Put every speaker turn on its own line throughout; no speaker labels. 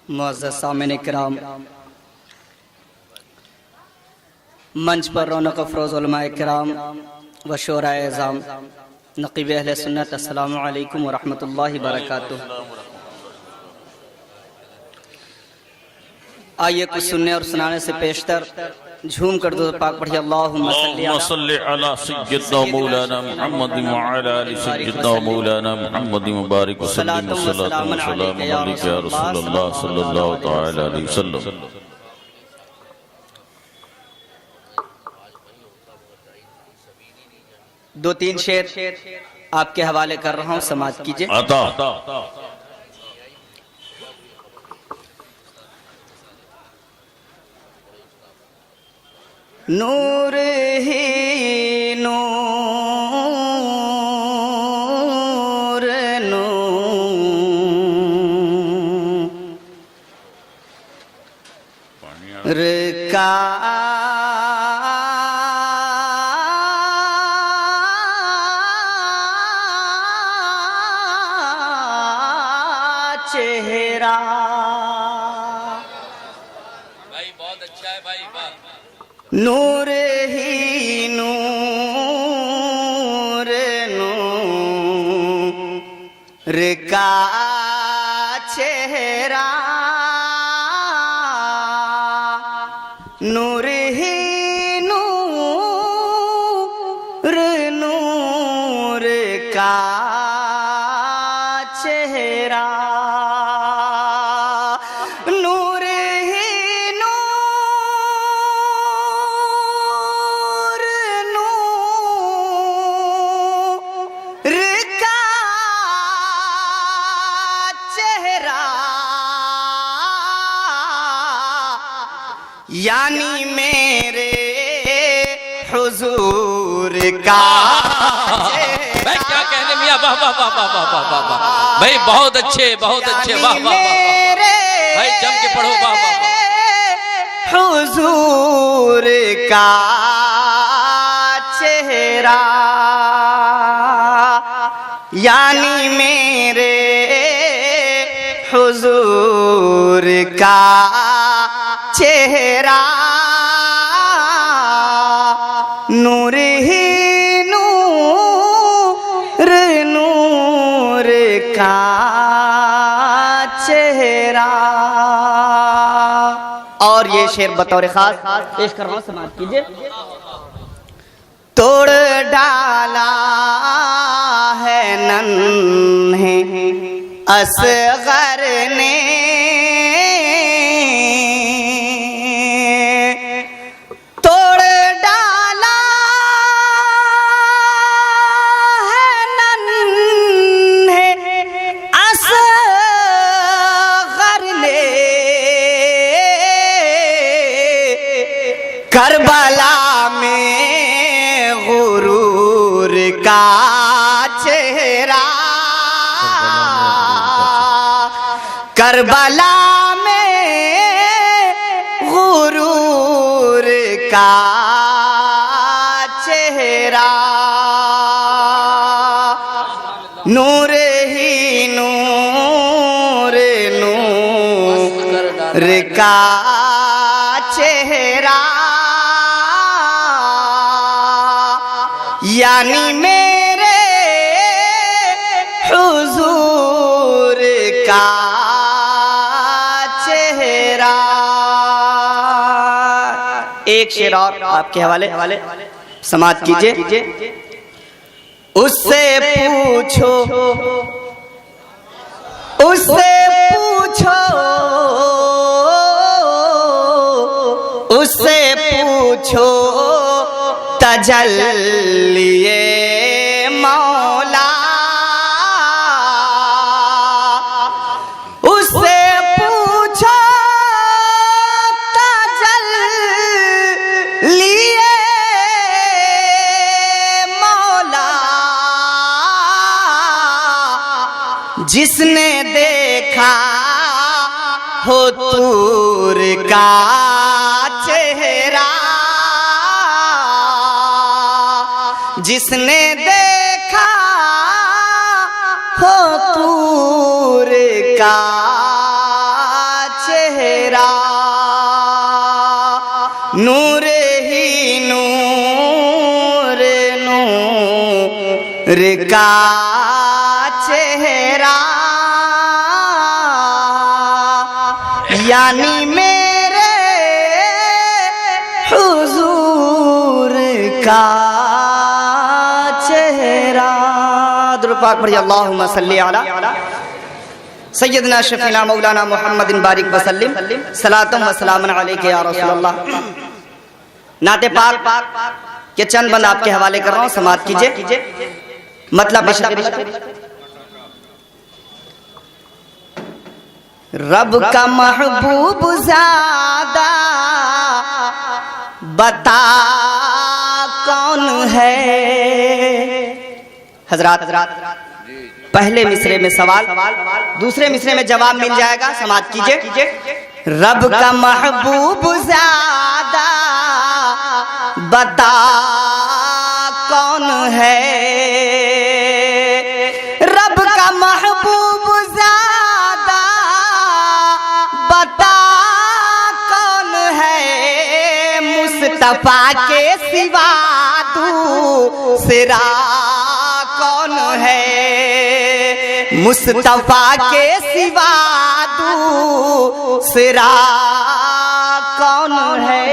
मुअज़्ज़ज़ सामिन किराम, मंच पर रौनक अफरोज़ उलमाए किराम व शोराए एज़ाम, नक़ीब अहले सुन्नत, अस्सलामु अलैकुम व रहमतुल्लाहि व बरकातुहू। आइए कुछ सुनने और सुनाने से पेशतर झूम कर दो पाक पढ़िए अल्लाहुम्मा सल्ली अला
सय्यिदना मौलाना मुहम्मद व अला आलि सय्यिदना मौलाना मुहम्मद मुबारक व सल्लम व सलाम अलैका या रसूलल्लाह सल्लल्लाहु तआला अलैहि वसल्लम।
दो तीन शेर आपके हवाले कर रहा हूँ, समाज कीजिए। नूर ही नूर नूर का चेहरा।
भाई बहुत अच्छा है भाई,
नूर ही नूर नूर का चेहरा, नूर ही नूर नूर का चेहरा, नूर ही नूर नूर का चेहरा, यानी मेरे हुजूर का
भाई क्या कहने मियां, वाह वाह वाह वाह वाह वाह वाह भाई, बहुत अच्छे बहुत अच्छे, वाह वाह वाह भाई, जम के पढ़ो, वाह वाह वाह।
हुजूर का चेहरा, यानी मेरे हुजूर का चेहरा, नूर ही नूर नूर का चेहरा। और ये शेर बतौर खास पेश कर रहा हूं, समाज कीजिए। तोड़ डाला है नन्हे असगर ने, करबला में गुरूर का चेहरा, करबला में गुरूर का चेहरा, नूर ही नूर नूर का चेहरा, यानी मेरे हुजूर का चेहरा। एक शेर और आपके हवाले, समाज कीजिए। उससे पूछो, उससे पूछो, उससे पूछो तजल्लिए मौला, उससे पूछो तजल्लिए मौला, जिसने देखा हो तूर का चेहरा, जिसने देखा हो तूर का का चेहरा, यानी मेरे हुजूर का चेहरा। दुरूद पाक पढ़िए, अल्लाहुम्मा सल्ली अला सय्यदना शफीना मौलाना मुहम्मदिन बारिक वसल्लिम सलातम व सलामन अलैका या रसूलल्लाह। नाते पाक के चंद बंद आपके हवाले कर रहा हूँ, समाअत कीजिए। मतलब रब का महबूब ज़्यादा बता कौन है। हजरात पहले मिसरे में सवाल, दूसरे मिसरे में जवाब मिल जाएगा। समाअत कीजिए। रब का महबूब ज़्यादा बता कौन है। रब का महबूब ज़्यादा बता कौन है। मुस्तफा के सिवा दूसरा कौन है। मुस्तफा के सिवा दूसरा कौन है।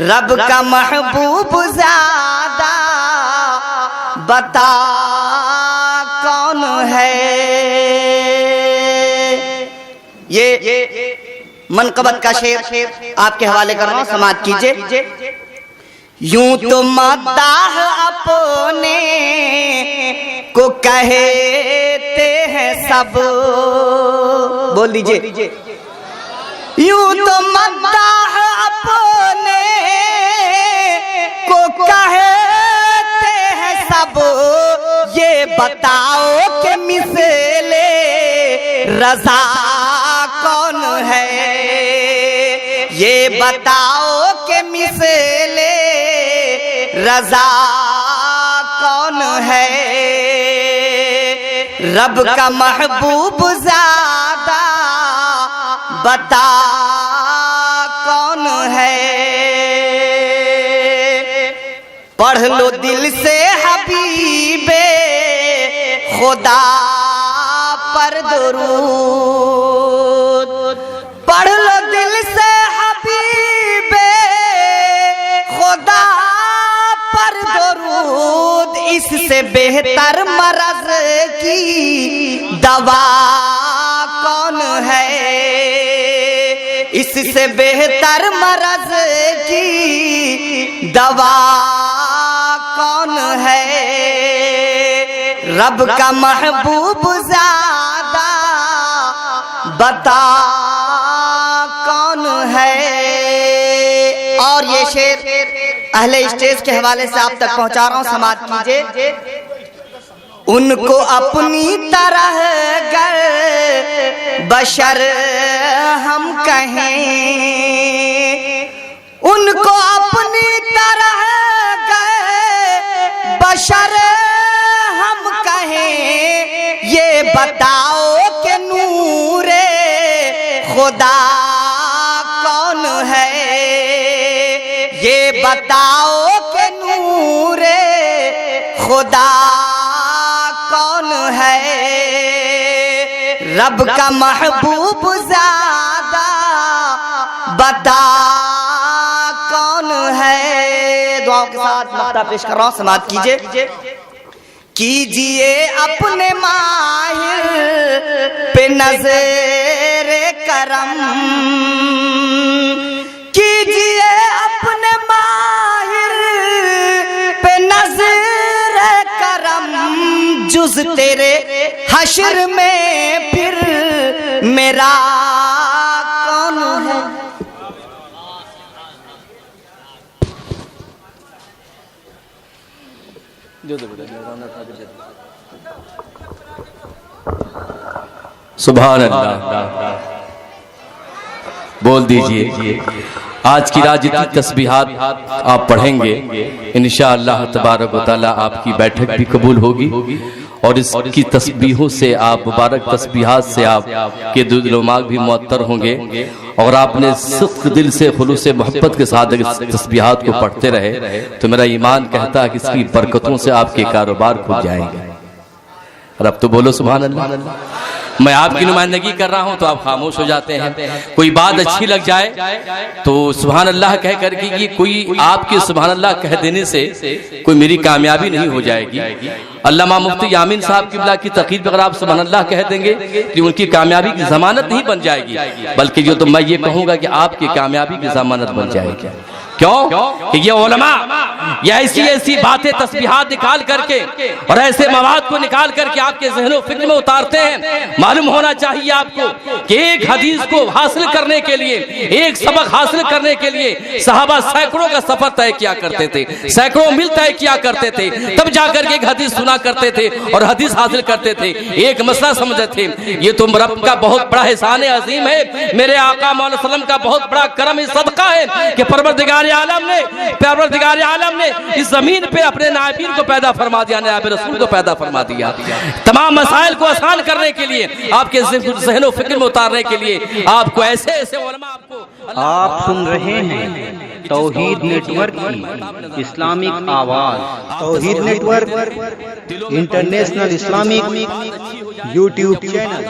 रब का महबूब ज़्यादा बता कौन है। ये मनक़बत का शेर आपके हवाले कर रहा हूँ, समाअत कीजिए। यूं तो मद्दाह अपने को कहते हैं सब, बोल दीजिए। यूं तो मद्दाह अपने को कहते हैं सब। ये बताओ कि मिसले रज़ा कौन है। ये बताओ कि मिसले रज़ा कौन है। रब का महबूब ज़्यादा बता कौन है। पढ़ लो दिल से हबीबे खुदा पर दुरूद। पढ़ लो दिल से हबीबे खुदा पर दुरूद। इससे बेहतर मरज़ की दवा कौन है। इससे बेहतर मरज़ की दवा कौन है। रब का महबूब ज़्यादा बता कौन है। और ये शेर अहले स्टेज के हवाले से आप तक पहुंचा रहा हूं, समाअत कीजिए। उनको अपनी तरह गर बशर हम कहें। उनको अपनी तरह गर बशर हम कहें। ये बताओ कि नूरे खुदा कौन है। ये बताओ कि नूरे खुदा कौन है। रब का महबूब ज़्यादा बता कौन है। दुआओं के साथ मक्ता पेश कर रहा हूँ, समाअत कीजिए। कीजिए अपने माहिर पे नज़रे करम। कीजिए अपने माहिर पे नज़रे करम। जुज़ तेरे हश्र में फिर मेरा कौन है।
सुभान अल्लाह। बोल दीजिए। आज की रात जितनी तस्बीहात आप पढ़ेंगे इंशाअल्लाह तबारक व तआला आपकी बैठक भी कबूल होगी और इसकी तस्बीहों से आप मुबारक तस्बीहात से आप के दिल-ओ-दिमाग भी मुअत्तर होंगे
और आपने सिद्क दिल से खुलूस से मोहब्बत के साथ तस्बीहात को पढ़ते रहे तो मेरा ईमान कहता है कि इसकी बरकतों से आपके कारोबार खुल जाएंगे। और अब तो बोलो सुभान अल्लाह। मैं आपकी नुमाइंदगी कर रहा हूं तो आप खामोश हो जाते हैं। कोई बात अच्छी लग जाए तो सुभान अल्लाह कह करके कि कोई आपके सुभान अल्लाह कह देने से कोई मेरी कामयाबी नहीं हो जाएगी। अल्लामा मुफ्ती यामीन साहब किबला की तक़रीर पर अगर आप सुभान अल्लाह कह देंगे कि उनकी कामयाबी की जमानत नहीं बन जाएगी, बल्कि जो तो मैं ये कहूंगा कि आपकी कामयाबी की जमानत बन जाएगी। क्यों कि ये उलमा ये ऐसी ऐसी बातें तस्बीहात निकाल करके और ऐसे मवाद को निकाल करके आपके ज़हनो फिक्र में उतारते हैं। मालूम होना चाहिए आपको कि एक हदीस को हासिल करने के लिए, एक सबक हासिल करने के लिए सहाबा सैकड़ों का सफर तय किया करते थे, सैकड़ों मील तय किया करते थे, तब जाकर के एक हदीस सुना करते थे और हदीस हासिल करते थे। एक मसला समझते थे ये तो रब का बहुत बड़ा एहसान अजीम है, मेरे आका मौला सल्लम का बहुत बड़ा करम सदका है कि परवरदिगार आलम ने इस जमीन पे अपने नायबीन को पैदा फरमा दिया, नायब रसूल को पैदा फरमा दिया। तमाम मसाइल को आसान करने के लिए, आपके ज़हनो फिक्र में उतारने के लिए आपको ऐसे ऐसे उलमा आपको।
आप सुन रहे हैं तौहीद नेटवर्क की इस्लामिक आवाज। Tauheed network international Islamic YouTube channel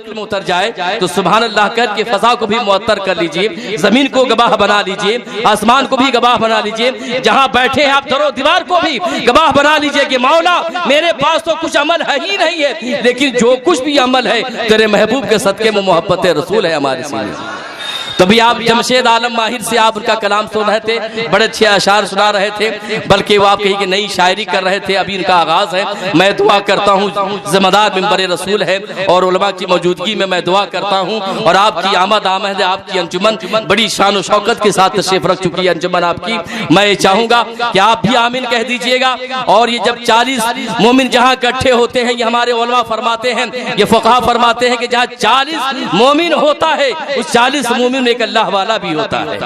में उतर जाए तो सुभान अल्लाह कर के फजा को भी मुअत्तर कर लीजिए, जमीन को गवाह बना लीजिए, आसमान को भी गवाह बना लीजिए, जहां बैठे हैं आप दरो दीवार को भी गवाह बना लीजिए कि मौला मेरे पास तो कुछ अमल है ही नहीं है, लेकिन जो कुछ भी अमल है तेरे महबूब के सदके में मोहब्बत रसूल है हमारे सीने। तभी आप जमशेद आलम माहिर से आप उनका कलाम सुन रहे थे, बड़े अच्छे अशार सुना रहे थे, बल्कि वो आप कहीं की नई शायरी कर रहे थे। अभी इनका आगाज है। मैं दुआ करता हूँ, जिम्मेदार मिंबर रसूल है और उलमा की मौजूदगी में मैं दुआ करता हूँ और आपकी आमद है, आपकी अंजुमन बड़ी शान और शौकत के साथ तशरीफ रख चुकी है अंजुमन आपकी। मैं ये चाहूंगा कि आप भी आमीन कह दीजिएगा। और ये जब 40 मोमिन जहाँ इकट्ठे होते हैं, ये हमारे उलमा फरमाते हैं, ये फुक़हा फरमाते हैं कि जहाँ 40 मोमिन होता है उस 40 मोमिन एक अल्लाह वाला भी होता है।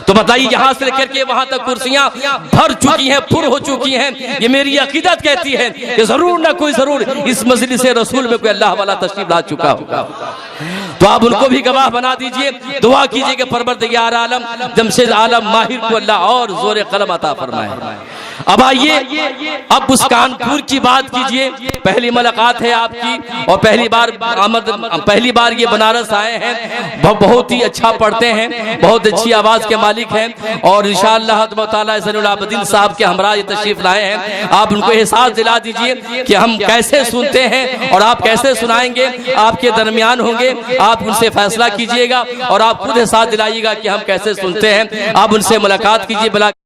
तो बताइए यहाँ से लेकर के वहां तक कुर्सियां भर चुकी हैं, पुर हो चुकी हैं। ये मेरी अकीदत कहती है कि जरूर ना कोई जरूर इस मजलिस रसूल में कोई अल्लाह वाला तशरीफ ला चुका होगा। तो आप उनको भी गवाह बना दीजिए, दुआ कीजिए कि परवरदिगार आलम जमशेद आलम माहिर को अल्लाह और जोर कलम अता फरमाए। अब आइए, अब उस कानपुर की बात कीजिए। पहली मुलाकात है आपकी और पहली बार ये बनारस आए हैं। बहुत ही अच्छा पढ़ते हैं, बहुत अच्छी आवाज के मालिक हैं और इंशाअल्लाह तआला ज़ैनुल आबिदीन साहब के हमरा ये तशरीफ लाए हैं। आप उनको एहसास दिला दीजिए कि हम कैसे सुनते हैं और आप कैसे सुनाएंगे। आपके दरमियान होंगे, आप उनसे फैसला कीजिएगा और आप खुद एहसास दिलाइएगा कि हम कैसे सुनते हैं। आप उनसे मुलाकात कीजिए।